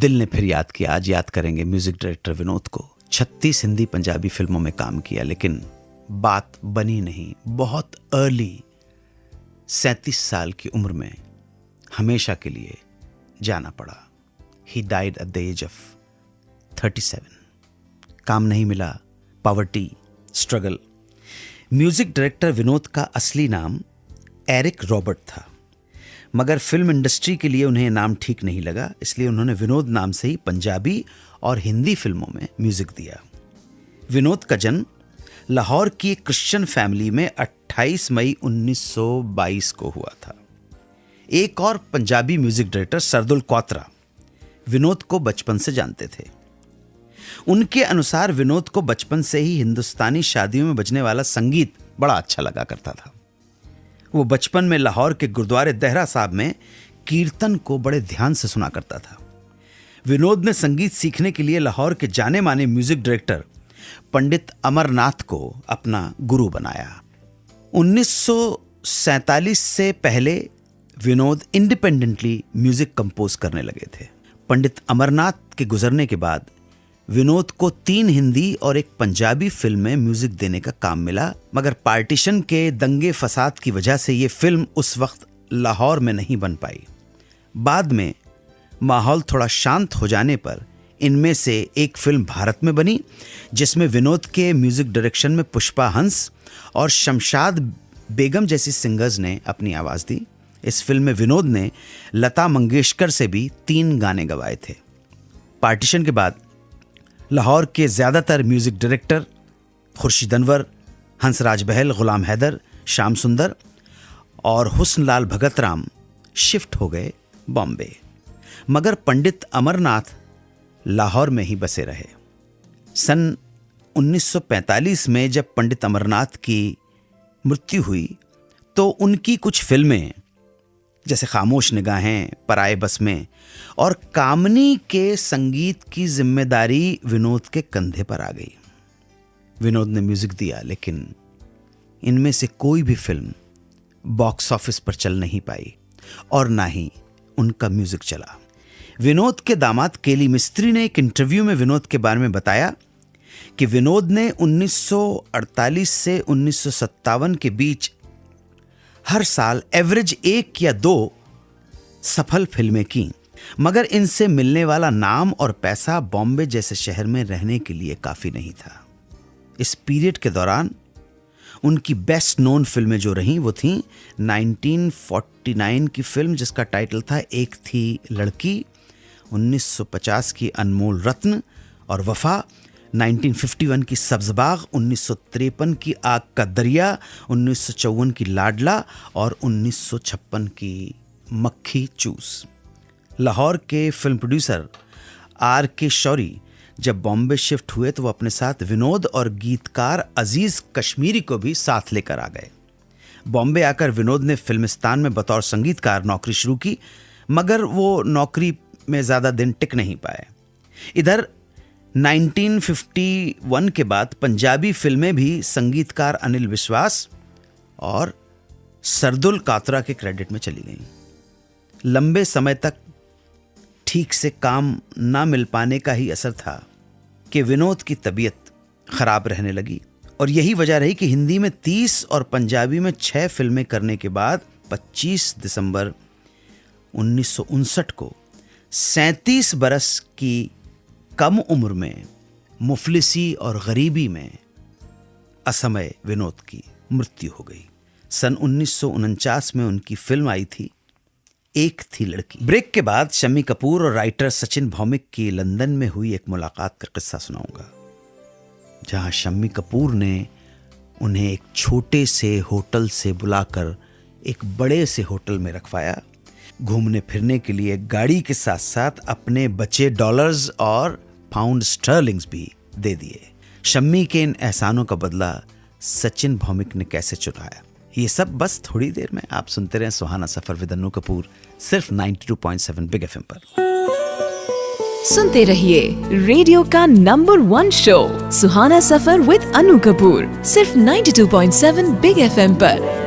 दिल ने फिर याद किया। आज याद करेंगे म्यूजिक डायरेक्टर विनोद को। 36 हिंदी पंजाबी फिल्मों में काम किया, लेकिन बात बनी नहीं। बहुत अर्ली 37 साल की उम्र में हमेशा के लिए जाना पड़ा। He died at the age of 37। काम नहीं मिला, poverty, struggle. Music director Vinod का असली नाम एरिक रॉबर्ट था, मगर फिल्म इंडस्ट्री के लिए उन्हें नाम ठीक नहीं लगा, इसलिए उन्होंने विनोद नाम से ही पंजाबी और हिंदी फिल्मों में म्यूजिक दिया। विनोद का जन्म लाहौर की एक क्रिश्चियन फैमिली में 28 मई 1922 को हुआ था। एक और पंजाबी म्यूजिक डायरेक्टर सरदुल कौतरा विनोद को बचपन से जानते थे। उनके अनुसार विनोद को बचपन से ही हिंदुस्तानी शादियों में बजने वाला संगीत बड़ा अच्छा लगा करता था। वो बचपन में लाहौर के गुरुद्वारे देहरा साहब में कीर्तन को बड़े ध्यान से सुना करता था। विनोद ने संगीत सीखने के लिए लाहौर के जाने माने म्यूजिक डायरेक्टर पंडित अमरनाथ को अपना गुरु बनाया। 1947 से पहले विनोद इंडिपेंडेंटली म्यूजिक कंपोज करने लगे थे। पंडित अमरनाथ के गुजरने के बाद विनोद को 3 हिंदी और 1 पंजाबी फिल्म में म्यूजिक देने का काम मिला, मगर पार्टीशन के दंगे फसाद की वजह से ये फिल्म उस वक्त लाहौर में नहीं बन पाई। बाद में माहौल थोड़ा शांत हो जाने पर इनमें से एक फिल्म भारत में बनी, जिसमें विनोद के म्यूजिक डायरेक्शन में पुष्पा हंस और शमशाद बेगम जैसी सिंगर्स ने अपनी आवाज़ दी। इस फिल्म में विनोद ने लता मंगेशकर से भी 3 गाने गवाए थे। पार्टीशन के बाद लाहौर के ज़्यादातर म्यूज़िक डायरेक्टर खुर्शीद अनवर, हंसराज बहल, गुलाम हैदर, श्याम सुंदर और हुस्न लाल भगत राम शिफ्ट हो गए बॉम्बे, मगर पंडित अमरनाथ लाहौर में ही बसे रहे। सन 1945 में जब पंडित अमरनाथ की मृत्यु हुई तो उनकी कुछ फिल्में जैसे खामोश निगाहें, पराए बस में और कामनी के संगीत की जिम्मेदारी विनोद के कंधे पर आ गई। विनोद ने म्यूजिक दिया, लेकिन इनमें से कोई भी फिल्म बॉक्स ऑफिस पर चल नहीं पाई और ना ही उनका म्यूजिक चला। विनोद के दामाद केली मिस्त्री ने एक इंटरव्यू में विनोद के बारे में बताया कि विनोद ने 1948 से 1957 के बीच हर साल एवरेज 1 या 2 सफल फिल्में की, मगर इनसे मिलने वाला नाम और पैसा बॉम्बे जैसे शहर में रहने के लिए काफी नहीं था। इस पीरियड के दौरान उनकी बेस्ट नोन फिल्में जो रहीं वो थीं 1949 की फिल्म जिसका टाइटल था एक थी लड़की, 1950 की अनमोल रत्न और वफा, 1951 की सब्ज़बाग, 1953 की आग का दरिया, 1954 की लाडला और 1956 की मक्खी चूस। लाहौर के फिल्म प्रोड्यूसर R.K. शौरी जब बॉम्बे शिफ्ट हुए तो वो अपने साथ विनोद और गीतकार अजीज़ कश्मीरी को भी साथ लेकर आ गए। बॉम्बे आकर विनोद ने फिल्मिस्तान में बतौर संगीतकार नौकरी शुरू की, मगर वो नौकरी में ज़्यादा दिन टिक नहीं पाए। इधर 1951 के बाद पंजाबी फिल्में भी संगीतकार अनिल विश्वास और सरदुल कौतरा के क्रेडिट में चली गईं। लंबे समय तक ठीक से काम ना मिल पाने का ही असर था कि विनोद की तबीयत खराब रहने लगी, और यही वजह रही कि हिंदी में 30 और पंजाबी में 6 फिल्में करने के बाद 25 दिसंबर 1959 को 37 बरस की कम उम्र में मुफलिसी और गरीबी में असमय विनोद की मृत्यु हो गई। सन 1949 में उनकी फिल्म आई थी एक थी लड़की। ब्रेक के बाद शम्मी कपूर और राइटर सचिन भौमिक की लंदन में हुई एक मुलाकात का किस्सा सुनाऊंगा, जहां शम्मी कपूर ने उन्हें एक छोटे से होटल से बुलाकर एक बड़े से होटल में रखवाया, घूमने फिरने के लिए गाड़ी के साथ साथ अपने बचे डॉलर्स और पाउंड स्टर्लिंग्स भी दे दिए। शम्मी के इन एहसानों का बदला सचिन भौमिक ने कैसे चुकाया, ये सब बस थोड़ी देर में। आप सुनते रहे सुहाना सफर विद अनु कपूर, सिर्फ 92.7 बिग एफएम पर। सुनते रहिए रेडियो का number 1 show Suhana Safar with Anu Kapoor, सिर्फ 92.7 बिग एफएम पर।